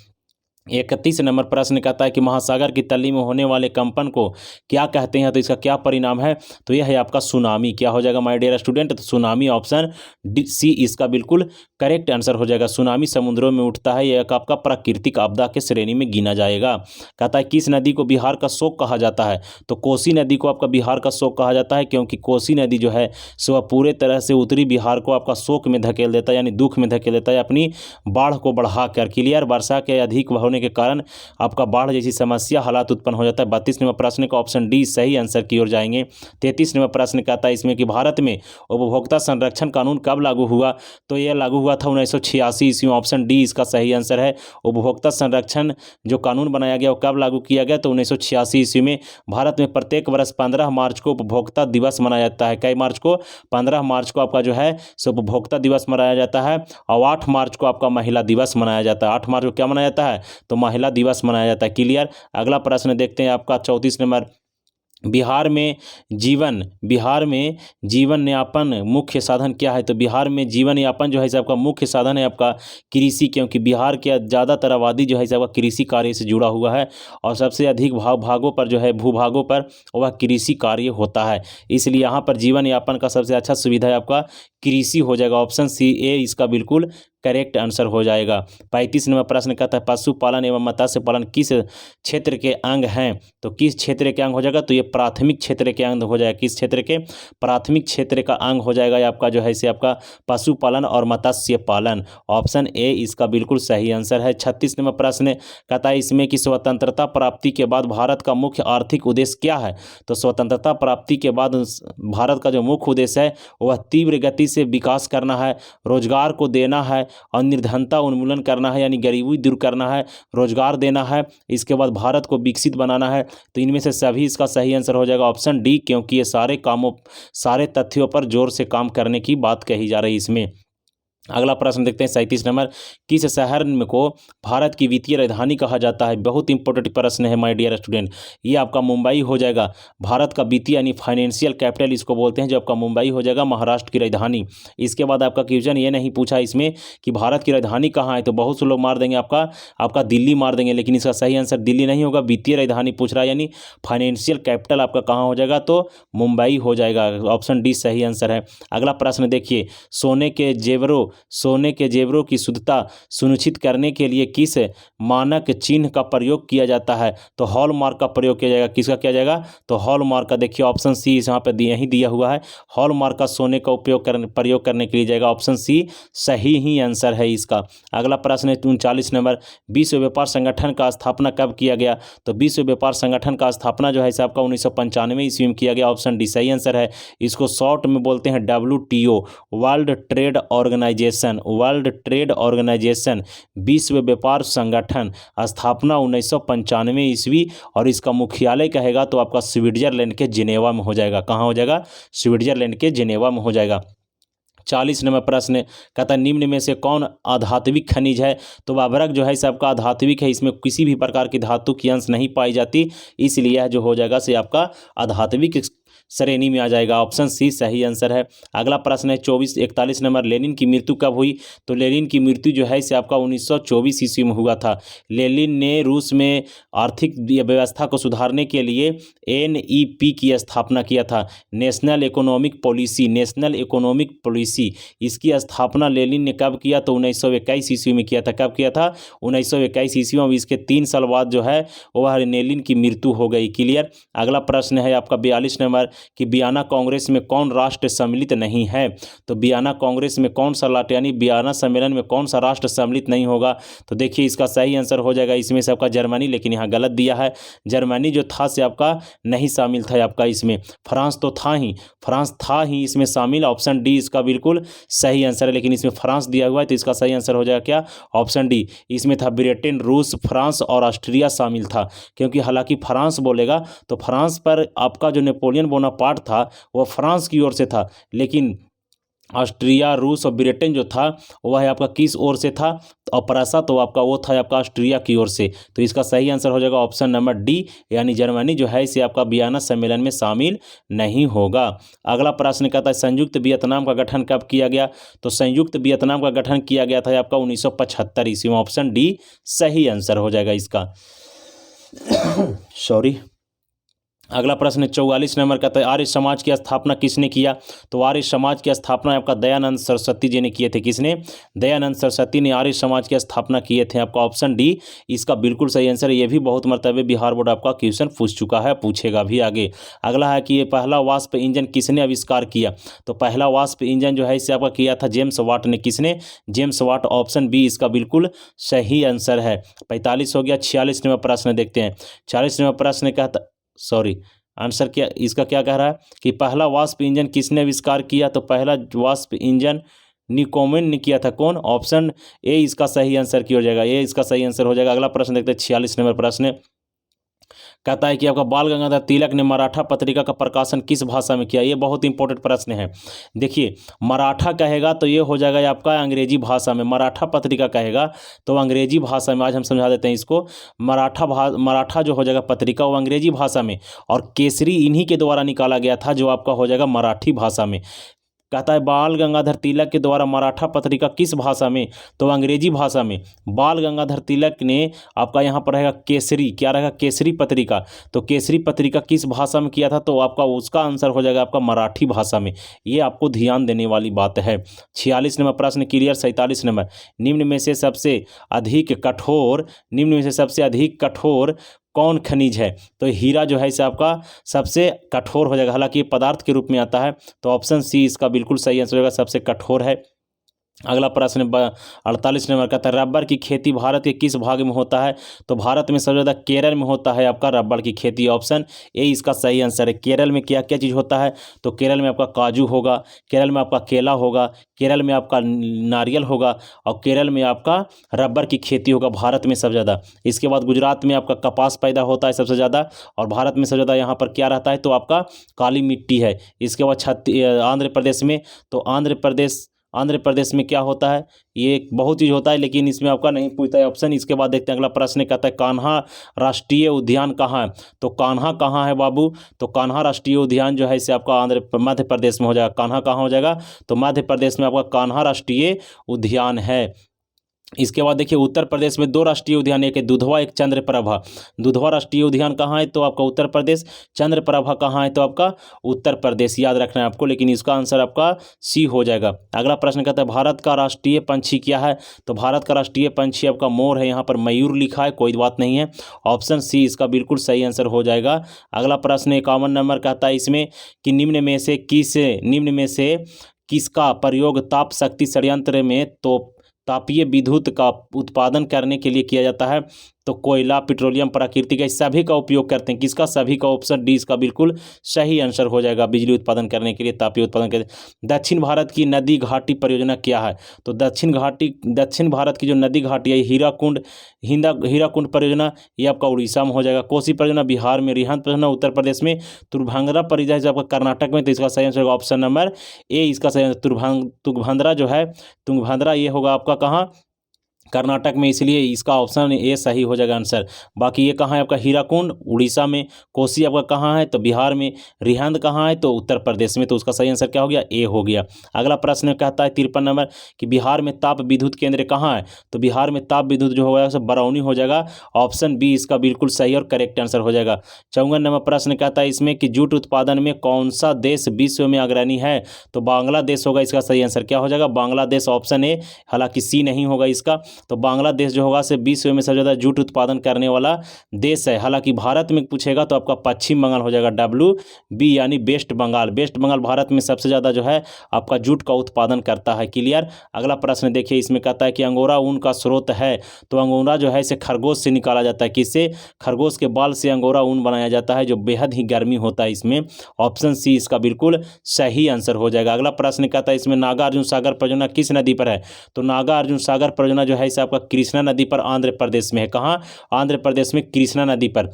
31 नंबर प्रश्न कहता है कि महासागर की तली में होने वाले कंपन को क्या कहते हैं? तो इसका क्या परिणाम है? तो यह है आपका सुनामी। क्या हो जाएगा माय डियर स्टूडेंट? तो सुनामी। ऑप्शन डी सी इसका बिल्कुल करेक्ट आंसर हो जाएगा। सुनामी समुद्रों में उठता है, यह आपका प्राकृतिक आपदा के श्रेणी में गिना जाएगा। कहता है किस नदी को बिहार का शोक कहा जाता है? तो कोसी नदी को आपका बिहार का शोक कहा जाता है, क्योंकि कोसी नदी जो है सो पूरे तरह से उत्तरी बिहार को आपका शोक में धकेल देता है, यानी दुख में धकेल देता है, अपनी बाढ़ को बढ़ा कर। क्लियर? वर्षा के अधिक होने के कारण आपका बाढ़ जैसी समस्या हालात उत्पन्न हो जाता है। 32 नंबर प्रश्न का ऑप्शन डी सही आंसर की ओर जाएंगे। 33 नंबर प्रश्न कहता है इसमें कि भारत में उपभोक्ता संरक्षण कानून कब लागू हुआ? तो यह लागू हुआ था 1986 ईस्वी में। ऑप्शन डी इसका सही आंसर है। उपभोक्ता संरक्षण जो कानून बनाया गया वो कब लागू किया गया? तो 1986 ईस्वी में। भारत में प्रत्येक वर्ष 15 मार्च को उपभोक्ता दिवस मनाया जाता है। कई मार्च को? 15 मार्च को आपका जो है सो उपभोक्ता दिवस मनाया जाता है, और 8 मार्च को आपका महिला दिवस मनाया जाता है। 8 मार्च को क्या मनाया जाता है? तो महिला दिवस मनाया जाता है। क्लियर? अगला प्रश्न देखते हैं आपका 34 नंबर, बिहार में जीवन यापन मुख्य साधन क्या है? तो बिहार में जीवन यापन जो है आपका मुख्य साधन है आपका कृषि, क्योंकि बिहार के ज़्यादातर आबादी जो है आपका कृषि कार्य से जुड़ा हुआ है, और सबसे अधिक भागों पर जो है भूभागों पर वह कृषि कार्य होता है, इसलिए यहाँ पर जीवन यापन का सबसे अच्छा सुविधा है आपका कृषि हो जाएगा। ऑप्शन सी ए इसका बिल्कुल करेक्ट आंसर हो जाएगा। 35 नंबर प्रश्न कहता है पशुपालन एवं मत्स्य पालन किस क्षेत्र के अंग हैं? तो किस क्षेत्र के अंग हो जाएगा? तो ये प्राथमिक क्षेत्र के अंग हो जाएगा। किस क्षेत्र के? प्राथमिक क्षेत्र का अंग हो जाएगा आपका जो है इसे आपका पशुपालन और मत्स्य पालन। ऑप्शन ए इसका बिल्कुल सही आंसर है। 36 नंबर प्रश्न कहता है इसमें कि स्वतंत्रता प्राप्ति के बाद भारत का मुख्य आर्थिक उद्देश्य क्या है? तो स्वतंत्रता प्राप्ति के बाद भारत का जो मुख्य उद्देश्य है वह तीव्र गति से विकास करना है, रोजगार को देना है, और निर्धनता उन्मूलन करना है, यानी गरीबी दूर करना है, रोजगार देना है, इसके बाद भारत को विकसित बनाना है। तो इनमें से सभी इसका सही आंसर हो जाएगा ऑप्शन डी, क्योंकि ये सारे तथ्यों पर जोर से काम करने की बात कही जा रही है इसमें। अगला प्रश्न देखते हैं 37 नंबर, किस शहर को भारत की वित्तीय राजधानी कहा जाता है? बहुत इंपॉर्टेंट प्रश्न है माय डियर स्टूडेंट। ये आपका मुंबई हो जाएगा। भारत का वित्तीय यानी फाइनेंशियल कैपिटल इसको बोलते हैं, जो आपका मुंबई हो जाएगा, महाराष्ट्र की राजधानी। इसके बाद आपका क्वेश्चन ये नहीं पूछा इसमें कि भारत की राजधानी कहाँ है, तो बहुत से लोग मार देंगे आपका दिल्ली मार देंगे, लेकिन इसका सही आंसर दिल्ली नहीं होगा। वित्तीय राजधानी पूछ रहा है, यानी फाइनेंशियल कैपिटल आपका कहाँ हो जाएगा? तो मुंबई हो जाएगा। ऑप्शन डी सही आंसर है। अगला प्रश्न देखिए, सोने के जेवरों सोने के जेवरों की शुद्धता सुनिश्चित करने के लिए किस मानक चिन्ह का प्रयोग किया जाता है? तो हॉलमार्क का प्रयोग किया जाएगा। किसका किया जाएगा? तो हॉलमार्क का। देखिए ऑप्शन सी यहाँ पे यही दिया हुआ है, हॉलमार्क का सोने का प्रयोग करने के लिए जाएगा। ऑप्शन सी सही ही आंसर है इसका। अगला प्रश्न है 39 नंबर, विश्व व्यापार संगठन का स्थापना कब किया गया? तो विश्व व्यापार संगठन का स्थापना जो है इसे आपका 1995 ईस्वी में किया गया। ऑप्शन डी सही आंसर है। इसको शॉर्ट में बोलते हैं WTO, world trade organisation. World trade organisation, विश्व व्यापार संगठन, स्थापना 1995 ईस्वी, और इसका मुख्यालय कहेगा तो आपका स्विट्जरलैंड के जिनेवा में हो जाएगा। कहाँ हो जाएगा? स्विट्जरलैंड के जिनेवा में हो जाएगा। 40 नंबर प्रश्न कहता है निम्न में से कौन अधात्विक खनिज है? तो वाभरक जो है इसे आपका अधात्विक है, इसमें किसी भी प्रकार की धातु की अंश नहीं पाई जाती, इसलिए यह जो हो जाएगा से आपका अधात्विक श्रेणी में आ जाएगा। ऑप्शन सी सही आंसर है। अगला प्रश्न है 41 नंबर, लेनिन की मृत्यु कब हुई? तो लेनिन की मृत्यु जो है इसे आपका 1924 ईस्वी में हुआ था। लेनिन ने रूस में आर्थिक व्यवस्था को सुधारने के लिए NEP की स्थापना किया था, national economic policy. National economic policy, इसकी स्थापना लेनिन ने कब किया? तो 1921 ईस्वी में किया था। कब किया था? 1921 ईस्वी में। इसके 3 साल बाद जो है वह लेनिन की मृत्यु हो गई। क्लियर। अगला प्रश्न है आपका 42 नंबर कि वियना कांग्रेस में कौन राष्ट्र सम्मिलित नहीं है? तो वियना कांग्रेस में कौन सा यानी वियना सम्मेलन में कौन सा राष्ट्र सम्मिलित नहीं होगा? तो देखिए इसका सही आंसर हो जाएगा इसमें से आपका जर्मनी, लेकिन यहाँ गलत दिया है। जर्मनी जो था से आपका नहीं शामिल था आपका इसमें। फ्रांस तो था ही, फ्रांस था ही इसमें शामिल। ऑप्शन डी इसका बिल्कुल सही आंसर है, लेकिन इसमें फ्रांस दिया हुआ है तो इसका सही आंसर हो जाएगा क्या? Option D. इसमें था ब्रिटेन, रूस, फ्रांस और ऑस्ट्रिया शामिल था, क्योंकि हालांकि फ्रांस बोलेगा तो फ्रांस पर आपका जो नेपोलियन बोनापार्ट था वह फ्रांस की ओर से था, लेकिन ऑस्ट्रिया, रूस और ब्रिटेन जो था वह आपका किस ओर से था? और प्रासा तो आपका वो था आपका ऑस्ट्रिया की ओर से। तो इसका सही आंसर हो जाएगा ऑप्शन नंबर डी, यानी जर्मनी जो है इसे आपका वियना सम्मेलन में शामिल नहीं होगा। अगला प्रश्न कहता है संयुक्त वियतनाम का गठन कब किया गया? तो संयुक्त वियतनाम का गठन किया गया था आपका 1975 ईस्वी में। ऑप्शन डी सही आंसर हो जाएगा इसका। सॉरी। अगला प्रश्न 44 नंबर कहता है आर्य समाज की स्थापना किसने किया? तो आर्य समाज की स्थापना आपका दयानंद सरस्वती जी ने किए थे। किसने? दयानंद सरस्वती ने आर्य समाज की स्थापना किए थे। आपका ऑप्शन डी इसका बिल्कुल सही आंसर है। ये भी बहुत मरतबे बिहार बोर्ड आपका क्वेश्चन पूछ चुका है, पूछेगा भी आगे। अगला है कि ये पहला वाष्प इंजन किसने आविष्कार किया? तो पहला वाष्प इंजन जो है इसे आपका किया था जेम्स वाट ने। किसने? James Watt. ऑप्शन बी इसका बिल्कुल सही आंसर है। 45 हो गया। 46 नंबर प्रश्न देखते हैं। 46 नंबर प्रश्न कहता आंसर क्या इसका क्या कह रहा है कि पहला वाष्प इंजन किसने आविष्कार किया? तो पहला वाष्प इंजन निकोमेन ने किया था। कौन? ऑप्शन ए इसका सही आंसर की हो जाएगा। ये इसका सही आंसर हो जाएगा। अगला प्रश्न देखते हैं 46 नंबर प्रश्न कहता है कि आपका बाल गंगाधर तिलक ने मराठा पत्रिका का प्रकाशन किस भाषा में किया? ये बहुत इंपॉर्टेंट प्रश्न है। देखिए मराठा कहेगा तो ये हो जाएगा आपका अंग्रेजी भाषा में, मराठा पत्रिका कहेगा तो अंग्रेजी भाषा में। आज हम समझा देते हैं इसको। मराठा जो हो जाएगा पत्रिका वो अंग्रेजी भाषा में, और केसरी इन्हीं के द्वारा निकाला गया था जो आपका हो जाएगा मराठी भाषा में। कहता है बाल गंगाधर तिलक के द्वारा मराठा पत्रिका किस भाषा में? तो अंग्रेजी भाषा में। बाल गंगाधर तिलक ने आपका यहाँ पर रहेगा केसरी, क्या रहेगा? केसरी पत्रिका। तो केसरी पत्रिका किस भाषा में किया था? तो आपका उसका आंसर हो जाएगा आपका मराठी भाषा में। ये आपको ध्यान देने वाली बात है। 46 नंबर प्रश्न क्लियर। 47 नंबर निम्न में से सबसे अधिक कठोर कौन खनिज है? तो हीरा जो है इसे आपका सबसे कठोर हो जाएगा, हालांकि ये पदार्थ के रूप में आता है। तो ऑप्शन सी इसका बिल्कुल सही आंसर होगा, सबसे कठोर है। अगला प्रश्न 48 नंबर का था रबर की खेती भारत के किस भाग में होता है? तो भारत में सबसे ज़्यादा केरल में होता है आपका रबर की खेती। ऑप्शन ए इसका सही आंसर है। केरल में क्या क्या चीज़ होता है? तो केरल में आपका काजू होगा, केरल में आपका केला होगा, केरल में आपका नारियल होगा, और केरल में आपका रबर की खेती होगा भारत में सबसे ज़्यादा। इसके बाद गुजरात में आपका कपास पैदा होता है सबसे ज़्यादा, और भारत में सबसे ज़्यादा यहाँ पर क्या रहता है? तो आपका काली मिट्टी है। इसके बाद आंध्र प्रदेश में, तो आंध्र प्रदेश में क्या होता है? ये बहुत चीज़ होता है, लेकिन इसमें आपका नहीं पूछता है ऑप्शन। इसके बाद देखते हैं अगला प्रश्न कहता है कान्हा राष्ट्रीय उद्यान कहाँ है? तो कान्हा कहाँ है बाबू? तो कान्हा राष्ट्रीय उद्यान जो है इसे आपका मध्य प्रदेश में हो जाएगा। कान्हा कहाँ हो जाएगा? तो मध्य प्रदेश में आपका कान्हा राष्ट्रीय उद्यान है। इसके बाद देखिए उत्तर प्रदेश में 2 राष्ट्रीय उद्यान, एक है दुधवा, एक चंद्रप्रभा। दुधवा राष्ट्रीय उद्यान कहाँ है? तो आपका उत्तर प्रदेश। चंद्रप्रभा कहाँ है? तो आपका उत्तर प्रदेश। याद रखना है आपको, लेकिन इसका आंसर आपका सी हो जाएगा। अगला प्रश्न कहता है भारत का राष्ट्रीय पंछी क्या है? तो भारत का राष्ट्रीय पंछी आपका मोर है। यहाँ पर मयूर लिखा है, कोई बात नहीं है। ऑप्शन सी इसका बिल्कुल सही आंसर हो जाएगा। अगला प्रश्न 51 नंबर कहता है इसमें कि निम्न में से किसका प्रयोग ताप शक्ति संयंत्र में तो तापीय विद्युत का उत्पादन करने के लिए किया जाता है? तो कोयला, पेट्रोलियम, प्राकृतिक गैस सभी का उपयोग करते हैं। किसका? सभी का। ऑप्शन डी इसका बिल्कुल सही आंसर हो जाएगा। बिजली उत्पादन करने के लिए, तापीय उत्पादन के लिए। दक्षिण भारत की नदी घाटी परियोजना क्या है? तो दक्षिण भारत की जो नदी घाटी है, हीराकुंड परियोजना, ये आपका उड़ीसा में हो जाएगा। कोसी परियोजना बिहार में, रिहंद परियोजना उत्तर प्रदेश में, तुंगभद्रा परियोजना जो आपका कर्नाटक में, तो इसका सही आंसर होगा ऑप्शन नंबर ए। इसका सही आंसर तुंगभद्रा जो है, तुंगभद्रा ये होगा आपका कहाँ? कर्नाटक में, इसलिए इसका ऑप्शन ए सही हो जाएगा आंसर। बाकी ये कहाँ है आपका? हीराकुंड उड़ीसा में। कोसी आपका कहाँ है? तो बिहार में। रिहंद कहाँ है? तो उत्तर प्रदेश में। तो उसका सही आंसर क्या हो गया? ए हो गया। अगला प्रश्न कहता है 53 नंबर कि बिहार में ताप विद्युत केंद्र कहाँ है? तो बिहार में ताप विद्युत जो होगा सब बरौनी हो जाएगा। ऑप्शन बी इसका बिल्कुल सही और करेक्ट आंसर हो जाएगा। 54 नंबर प्रश्न कहता है इसमें कि जूट उत्पादन में कौन सा देश विश्व में अग्रणी है? तो बांग्लादेश होगा। इसका सही आंसर क्या हो जाएगा? Bangladesh, option A. हालांकि सी नहीं होगा इसका। तो बांग्लादेश जो होगा से विश्व में सबसे ज़्यादा जूट उत्पादन करने वाला देश है। हालांकि भारत में पूछेगा तो आपका पश्चिम बंगाल हो जाएगा, WB यानी वेस्ट बंगाल। वेस्ट बंगाल भारत में सबसे ज़्यादा जो है आपका जूट का उत्पादन करता है। क्लियर। अगला प्रश्न देखिए, इसमें कहता है कि अंगोरा ऊन का स्रोत है। तो अंगोरा जो है इसे खरगोश से निकाला जाता है। किससे? खरगोश के बाल से अंगोरा ऊन बनाया जाता है, जो बेहद ही गर्मी होता है इसमें। ऑप्शन सी इसका बिल्कुल सही आंसर हो जाएगा। अगला प्रश्न कहता है इसमें नागार्जुन सागर परियोजना किस नदी पर है? तो नागार्जुन सागर परियोजना जो है इसे आपका कृष्णा नदी पर आंध्र प्रदेश में है। कहाँ? आंध्र प्रदेश में कृष्णा नदी पर।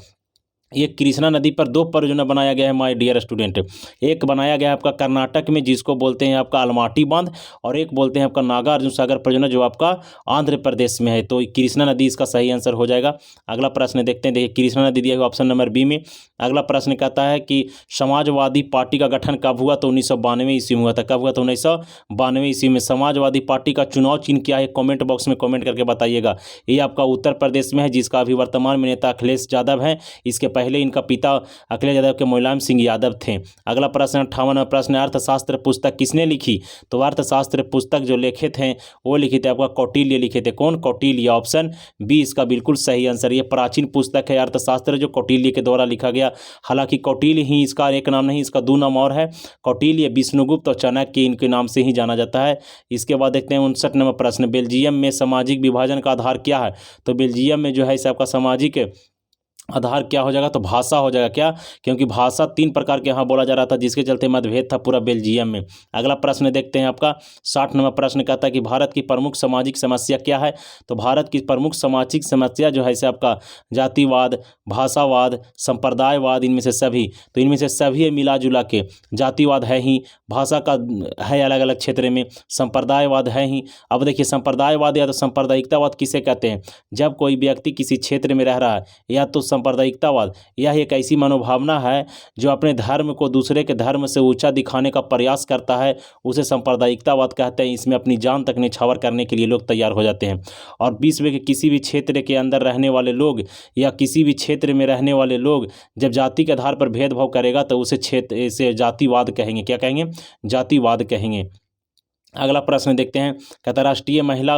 ये कृष्णा नदी पर 2 परियोजना बनाया गया है माय डियर स्टूडेंट। एक बनाया गया है आपका कर्नाटक में, जिसको बोलते हैं आपका अलमाटी बांध, और एक बोलते हैं आपका नागार्जुन सागर परियोजना जो आपका आंध्र प्रदेश में है। तो कृष्णा नदी इसका सही आंसर हो जाएगा। अगला प्रश्न देखते हैं। देखिए कृष्णा नदी दिया हुआ ऑप्शन नंबर बी में। अगला प्रश्न कहता है कि समाजवादी पार्टी का गठन कब हुआ? तो 1992 ईस्वी में हुआ था। कब हुआ? तो 1992 ईस्वी में। समाजवादी पार्टी का चुनाव चिन्ह क्या है? कॉमेंट बॉक्स में कॉमेंट करके बताइएगा। ये आपका उत्तर प्रदेश में है, जिसका अभी वर्तमान में नेता अखिलेश यादव है। इसके पहले इनका पिता अखिलेश यादव के मुलायम सिंह यादव थे। अगला प्रश्न 58वां प्रश्न, अर्थशास्त्र पुस्तक किसने लिखी? तो अर्थशास्त्र पुस्तक जो लिखे थे वो लिखे थे आपका कौटिल्य लिखे थे। कौन? कौटिल्य। ऑप्शन बी इसका बिल्कुल सही आंसर। ये प्राचीन पुस्तक है अर्थशास्त्र, जो कौटिल्य के द्वारा लिखा गया। हालांकि कौटिल्य ही इसका एक नाम नहीं, इसका 2 नाम और है। कौटिल्य, विष्णुगुप्त और चाणक्य इनके नाम से ही जाना जाता है। इसके बाद देखते हैं 59 नंबर प्रश्न, बेल्जियम में सामाजिक विभाजन का आधार क्या है? तो बेल्जियम में जो है इसे आपका सामाजिक आधार क्या हो जाएगा? तो भाषा हो जाएगा। क्या? क्योंकि भाषा 3 प्रकार के यहाँ बोला जा रहा था, जिसके चलते मतभेद था पूरा बेल्जियम में। अगला प्रश्न देखते हैं आपका 60 नंबर प्रश्न कहता है कि भारत की प्रमुख सामाजिक समस्या क्या है? तो भारत की प्रमुख सामाजिक समस्या जो है इसे आपका जातिवाद, भाषावाद, संप्रदायवाद, इनमें से सभी। तो इनमें से सभी मिला जुला के, जातिवाद है ही, भाषा का है अलग अलग क्षेत्र में, संप्रदायवाद है ही। अब देखिए संप्रदायवाद या तो सांप्रदायिकतावाद किसे कहते हैं? जब कोई व्यक्ति किसी क्षेत्र में रह रहा है, या तो सांप्रदायिकतावाद यह एक ऐसी मनोभावना है जो अपने धर्म को दूसरे के धर्म से ऊंचा दिखाने का प्रयास करता है, उसे सांप्रदायिकतावाद कहते हैं। इसमें अपनी जान तक न्यौछावर करने के लिए लोग तैयार हो जाते हैं। और विश्व के किसी भी क्षेत्र के अंदर रहने वाले लोग या किसी भी क्षेत्र में रहने वाले लोग जब जाति के आधार पर भेदभाव करेगा तो उसे जातिवाद कहेंगे। क्या कहेंगे? जातिवाद कहेंगे। अगला प्रश्न देखते हैं, कहता राष्ट्रीय महिला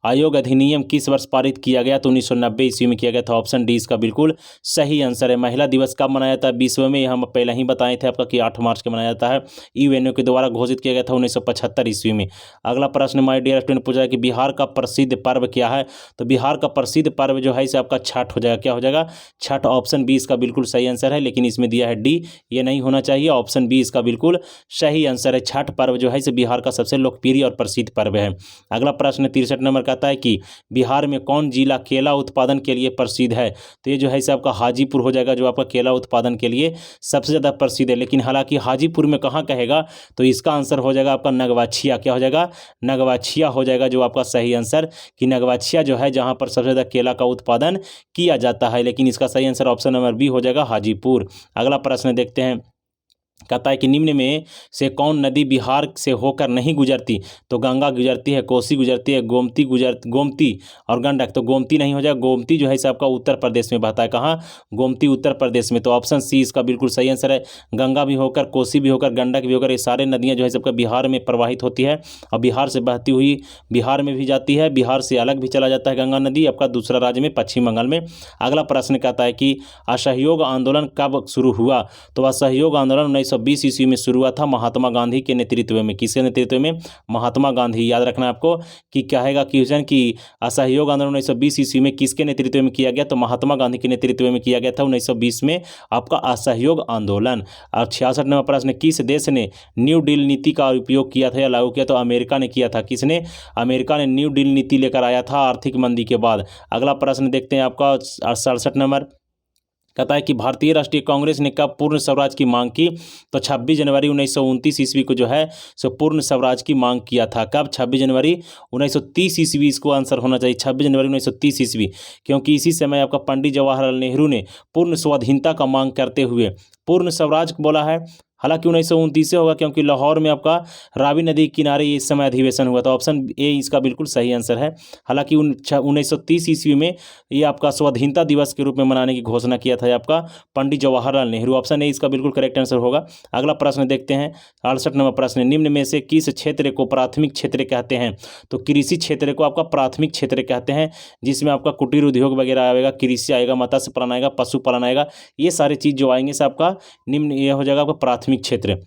आयोग अधिनियम किस वर्ष पारित किया गया? तो 1990 ईस्वी में किया गया था। ऑप्शन डी इसका बिल्कुल सही आंसर है। महिला दिवस कब मनाया जाता है विश्व में? हम पहले ही बताए थे आपका कि 8 मार्च को मनाया जाता है। यूएनओ के द्वारा घोषित किया गया था 1975 ईस्वी में। अगला प्रश्न माय डियर स्टूडेंट पूछा है कि बिहार का प्रसिद्ध पर्व क्या है? तो बिहार का प्रसिद्ध पर्व जो है इसे आपका छठ हो जाएगा। क्या हो जाएगा? छठ। ऑप्शन बी इसका बिल्कुल सही आंसर है, लेकिन इसमें दिया है डी, ये नहीं होना चाहिए। ऑप्शन बी इसका बिल्कुल सही आंसर है। छठ पर्व जो है इसे बिहार का सबसे लोकप्रिय और प्रसिद्ध पर्व है। अगला प्रश्न 63 नंबर कहता है कि बिहार में कौन जिला केला उत्पादन के लिए प्रसिद्ध है? तो ये जो है इसे आपका हाजीपुर हो जाएगा, जो आपका केला उत्पादन के लिए सबसे ज़्यादा प्रसिद्ध है। लेकिन हालांकि हाजीपुर में कहाँ कहेगा? तो इसका आंसर हो जाएगा आपका नगवाछिया। क्या हो जाएगा? नगवाछिया हो जाएगा, जो आपका सही आंसर कि नगवाछिया जो है जहाँ पर सबसे ज़्यादा केला का उत्पादन किया जाता है। लेकिन इसका सही आंसर ऑप्शन नंबर बी हो जाएगा, हाजीपुर। अगला प्रश्न देखते हैं, कहता है कि निम्न में से कौन नदी बिहार से होकर नहीं गुजरती? तो गंगा गुजरती है, कोसी गुजरती है, गोमती और गंडक। तो गोमती नहीं हो जाएगा, गोमती जो है इसे आपका उत्तर प्रदेश में बहता है। कहाँ? गोमती उत्तर प्रदेश में। तो ऑप्शन सी इसका बिल्कुल सही आंसर है। गंगा भी होकर, कोसी भी होकर, गंडक भी होकर, ये सारे नदियाँ जो है सबका बिहार में प्रवाहित होती है और बिहार से बहती हुई बिहार में भी जाती है, बिहार से अलग भी चला जाता है गंगा नदी आपका दूसरा राज्य में, पश्चिम बंगाल में। अगला प्रश्न कहता है कि असहयोग आंदोलन कब शुरू हुआ? तो असहयोग आंदोलन 1920 ईस्वी में शुरू हुआ था महात्मा गांधी के नेतृत्व में। किसके नेतृत्व में? महात्मा गांधी। याद रखना आपको कि कहेगा क्वेश्चन कि असहयोग आंदोलन 1920 ईस्वी में किसके नेतृत्व में किया गया? तो महात्मा गांधी के नेतृत्व में किया गया था 1920 में आपका असहयोग आंदोलन। और 66 नंबर प्रश्न, किस देश ने न्यू डील नीति का उपयोग किया था या लागू किया? तो अमेरिका ने किया था। किसने? अमेरिका ने न्यू डील नीति लेकर आया था आर्थिक मंदी के बाद। अगला प्रश्न देखते हैं आपका 67 नंबर, कहता है कि भारतीय राष्ट्रीय कांग्रेस ने कब पूर्ण स्वराज की मांग की? तो 26 जनवरी 1929 ईस्वी को जो है सो पूर्ण स्वराज की मांग किया था। कब? 26 जनवरी 1930 ईस्वी इसको आंसर होना चाहिए, 26 जनवरी 1930 ईस्वी, क्योंकि इसी समय आपका पंडित जवाहरलाल नेहरू ने पूर्ण स्वाधीनता का मांग करते हुए पूर्ण स्वराज बोला है। हालांकि 1929 से होगा क्योंकि लाहौर में आपका रावी नदी के किनारे इस समय अधिवेशन हुआ था। ऑप्शन ए इसका बिल्कुल सही आंसर है। हालांकि 1930 ईस्वी में ये आपका स्वाधीनता दिवस के रूप में मनाने की घोषणा किया था आपका पंडित जवाहरलाल नेहरू। ऑप्शन ए इसका बिल्कुल करेक्ट आंसर होगा। अगला प्रश्न देखते हैं 68 नंबर प्रश्न, निम्न में से किस क्षेत्र को प्राथमिक क्षेत्र कहते हैं? तो कृषि क्षेत्र को आपका प्राथमिक क्षेत्र कहते हैं, जिसमें आपका कुटीर उद्योग वगैरह आएगा, कृषि आएगा, मत्स्य पालन आएगा, पशुपालन आएगा, ये सारी चीज़ जो आएंगे से आपका निम्न ये हो जाएगा आपका प्राथमिक क्षेत्र।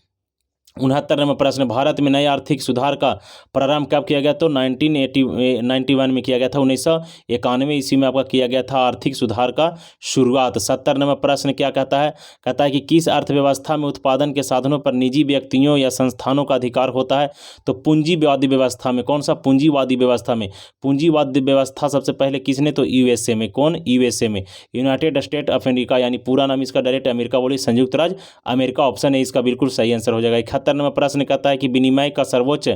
69 नंबर प्रश्न, भारत में नए आर्थिक सुधार का प्रारंभ कब किया गया? तो 1991 में किया गया था, 1991 ईस्वी में आपका किया गया था आर्थिक सुधार का शुरुआत। 70 नंबर प्रश्न क्या कहता है? कहता है कि किस अर्थव्यवस्था में उत्पादन के साधनों पर निजी व्यक्तियों या संस्थानों का अधिकार होता है? तो पूंजीवादी व्यवस्था में। कौन सा? पूंजीवादी व्यवस्था में। पूंजीवादी व्यवस्था सबसे पहले किसने? तो यूएसए में। कौन? यूएसए में, यूनाइटेड स्टेट ऑफ अमेरिका, यानी पूरा नाम इसका डायरेक्ट अमेरिका बोलिए, संयुक्त राज्य अमेरिका। ऑप्शन है इसका बिल्कुल सही आंसर हो जाएगा। 71 नंबर प्रश्न कहता है कि विनिमय का सर्वोच्च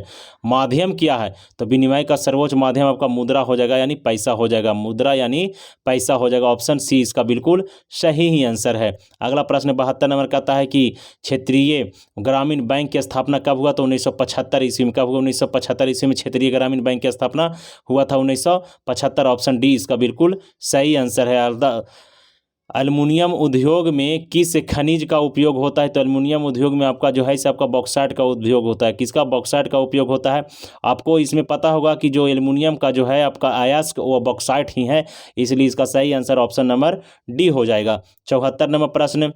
माध्यम क्या है? तो विनिमय का सर्वोच्च माध्यम आपका मुद्रा हो जाएगा, यानी पैसा हो जाएगा, मुद्रा यानी पैसा हो जाएगा। ऑप्शन सी इसका बिल्कुल सही ही आंसर है। अगला प्रश्न 72 नंबर कहता है कि क्षेत्रीय ग्रामीण बैंक की स्थापना कब हुआ? तो 1975 ईस्वी में। कब हुआ? 1975 ईस्वी में क्षेत्रीय ग्रामीण बैंक की स्थापना हुआ था 1975। ऑप्शन डी इसका बिल्कुल सही आंसर है। एल्युमिनियम उद्योग में किस खनिज का उपयोग होता है? तो एल्युमिनियम उद्योग में आपका जो है इसे आपका बॉक्साइट का उपयोग होता है। किसका? बॉक्साइट का उपयोग होता है। आपको इसमें पता होगा कि जो एल्युमिनियम का जो है आपका अयस्क वो बॉक्साइट ही है, इसलिए इसका सही आंसर ऑप्शन नंबर डी हो जाएगा। 74 नंबर प्रश्न,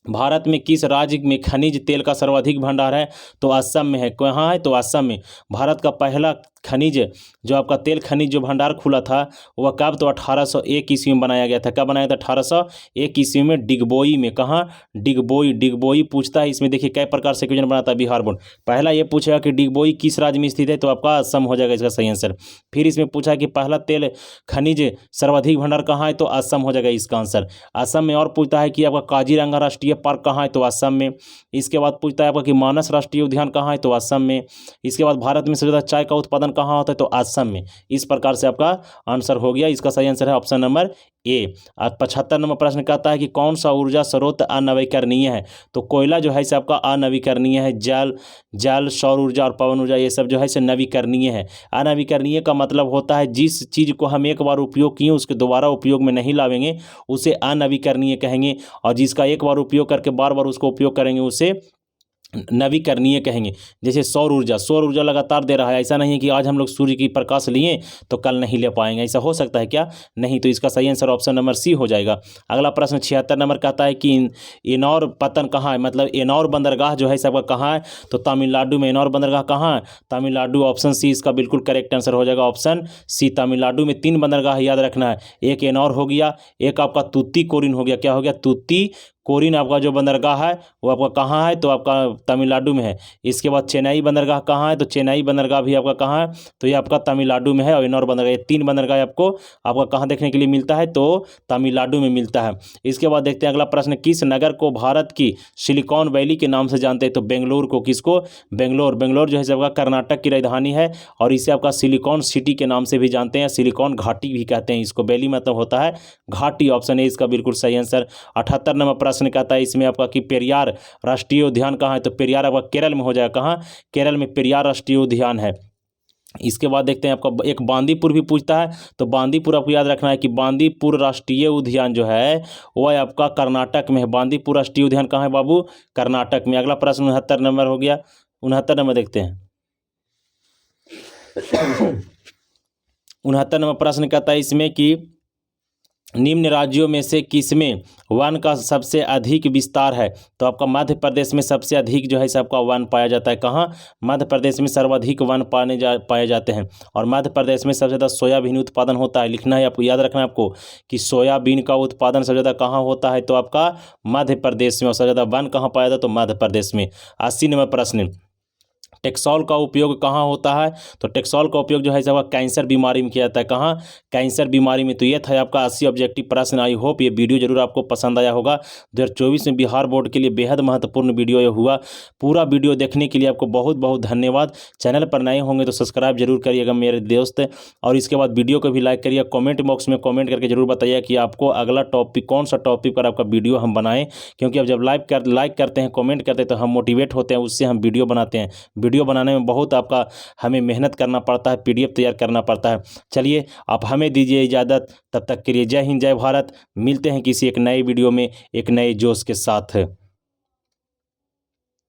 भारत में किस राज्य में खनिज तेल का सर्वाधिक भंडार है? तो असम में है। कहाँ है? तो असम में। भारत का पहला खनिज जो आपका तेल खनिज जो भंडार खुला था वह कब? तो 1801 ईस्वी में बनाया गया था। कब बनाया था? 1801 ईस्वी में, डिगबोई में। कहाँ? डिगबोई। डिगबोई पूछता है इसमें, देखिए कई प्रकार से क्वेश्चन बनाता है बिहार बोर्ड। पहला ये पूछेगा कि डिगबोई किस राज्य में स्थित है? तो आपका असम हो जाएगा इसका सही आंसर। फिर इसमें पूछा कि पहला तेल खनिज सर्वाधिक भंडार कहाँ है? तो असम हो जाएगा इसका आंसर। असम में। और पूछता है कि आपका काजीरंगा राष्ट्रीय पार्क कहाँ है? तो असम में। इसके बाद पूछता है आपका कि मानस राष्ट्रीय उद्यान कहाँ है? तो असम में। इसके बाद भारत में सबसे ज़्यादा चाय का उत्पादन कहाँ होता है? तो असम में। इस प्रकार से आपका आंसर हो गया। इसका सही आंसर है ऑप्शन नंबर ए। 75 नंबर प्रश्न कहता है कि कौन सा ऊर्जा स्रोत अनवीकरणीय है? तो कोयला जो है इसे आपका अनवीकरणीय है। जल सौर ऊर्जा और पवन ऊर्जा ये सब जो है इसे नवीकरणीय है। अनवीकरणीय का मतलब होता है जिस चीज़ को हम एक बार उपयोग किए उसके दोबारा उपयोग में नहीं लावेंगे उसे अनवीकरणीय कहेंगे, और जिसका एक बार उपयोग करके बार बार उसको उपयोग करेंगे उसे नवीकरणीय कहेंगे। जैसे सौर ऊर्जा लगातार दे रहा है, ऐसा नहीं है कि आज हम लोग सूर्य की प्रकाश लिए तो कल नहीं ले पाएंगे, ऐसा हो सकता है क्या? नहीं। तो इसका सही आंसर ऑप्शन नंबर सी हो जाएगा। अगला प्रश्न 76 नंबर कहता है कि एनौर पतन कहाँ है? मतलब एनौर बंदरगाह जो है सबका कहाँ है? तो तमिलनाडु में। एनौर बंदरगाह कहाँ है? तमिलनाडु। ऑप्शन सी इसका बिल्कुल करेक्ट आंसर हो जाएगा। ऑप्शन सी, तमिलनाडु में 3 बंदरगाह याद रखना है। एक एनौर हो गया, एक आपका तूतीकोरिन हो गया। क्या हो गया? तूतीकोरिन आपका जो बंदरगाह है वो आपका कहाँ है? तो आपका तमिलनाडु में है। इसके बाद चेन्नई बंदरगाह कहाँ है? तो चेन्नई बंदरगाह भी आपका कहाँ है? तो ये आपका तमिलनाडु में है। और एनौर बंदरगाह, ये 3 बंदरगाह आपका कहाँ देखने के लिए मिलता है? तो तमिलनाडु में मिलता है। इसके बाद देखते हैं अगला प्रश्न, किस नगर को भारत की सिलिकॉन वैली के नाम से जानते हैं? तो बेंगलोर को। किसको? बेंगलोर। बेंगलोर जो है आपका कर्नाटक की राजधानी है और इसे आपका सिलिकॉन सिटी के नाम से भी जानते हैं, सिलिकॉन घाटी भी कहते हैं इसको। वैली मतलब होता है घाटी। ऑप्शन ए इसका बिल्कुल सही आंसर। 78 नंबर प्रश्न प्रश्न कहता है इसमें आपका कि पेरियार राष्ट्रीय उद्यान कहाँ है, तो पेरियार आपका केरल में हो जाएगा। कहाँ? केरल में पेरियार राष्ट्रीय उद्यान है। इसके बाद देखते हैं आपका एक बांदीपुर भी पूछता है, तो बांदीपुर आपको याद रखना है कि बांदीपुर राष्ट्रीय उद्यान जो है वह आपका कर्नाटक में है। बांदीपुर राष्ट्रीय उद्यान कहाँ है बाबू? कर्नाटक में। अगला प्रश्न 69 नंबर हो गया। 69 नंबर देखते हैं। 69 नंबर प्रश्न कहता है इसमें कि निम्न राज्यों में से किसमें वन का सबसे अधिक विस्तार है, तो आपका मध्य प्रदेश में सबसे अधिक जो है सबका वन पाया जाता है। कहाँ? मध्य प्रदेश में सर्वाधिक वन पाए जाते हैं। और मध्य प्रदेश में सबसे ज़्यादा सोयाबीन उत्पादन होता है। लिखना है आपको, याद रखना है आपको कि सोयाबीन का उत्पादन सबसे ज़्यादा कहाँ होता है, तो आपका मध्य प्रदेश में। और सबसे ज़्यादा वन कहाँ पाया जाता है, तो मध्य प्रदेश में। 80 नंबर प्रश्न, टेक्सॉल का उपयोग कहाँ होता है, तो टेक्सॉल का उपयोग जो है सबका कैंसर बीमारी में किया जाता है। कहाँ? कैंसर बीमारी में। तो ये था आपका 80 ऑब्जेक्टिव प्रश्न। आई होप ये वीडियो जरूर आपको पसंद आया होगा। 2024 में बिहार बोर्ड के लिए बेहद महत्वपूर्ण वीडियो ये हुआ। पूरा वीडियो देखने के लिए आपको बहुत बहुत धन्यवाद। चैनल पर नए होंगे तो सब्सक्राइब जरूर करिएगा मेरे दोस्त, और इसके बाद वीडियो को भी लाइक करिए। कॉमेंट बॉक्स में कॉमेंट करके जरूर बताइए कि आपको अगला टॉपिक कौन सा टॉपिक पर आपका वीडियो हम बनाएं, क्योंकि अब जब लाइक करते हैं, कॉमेंट करते हैं, तो हम मोटिवेट होते हैं, उससे हम वीडियो बनाते हैं। वीडियो बनाने में बहुत आपका हमें मेहनत करना पड़ता है, PDF तैयार करना पड़ता है। चलिए आप हमें दीजिए इजाज़त, तब तक के लिए जय हिंद जय भारत। मिलते हैं किसी एक नए वीडियो में एक नए जोश के साथ।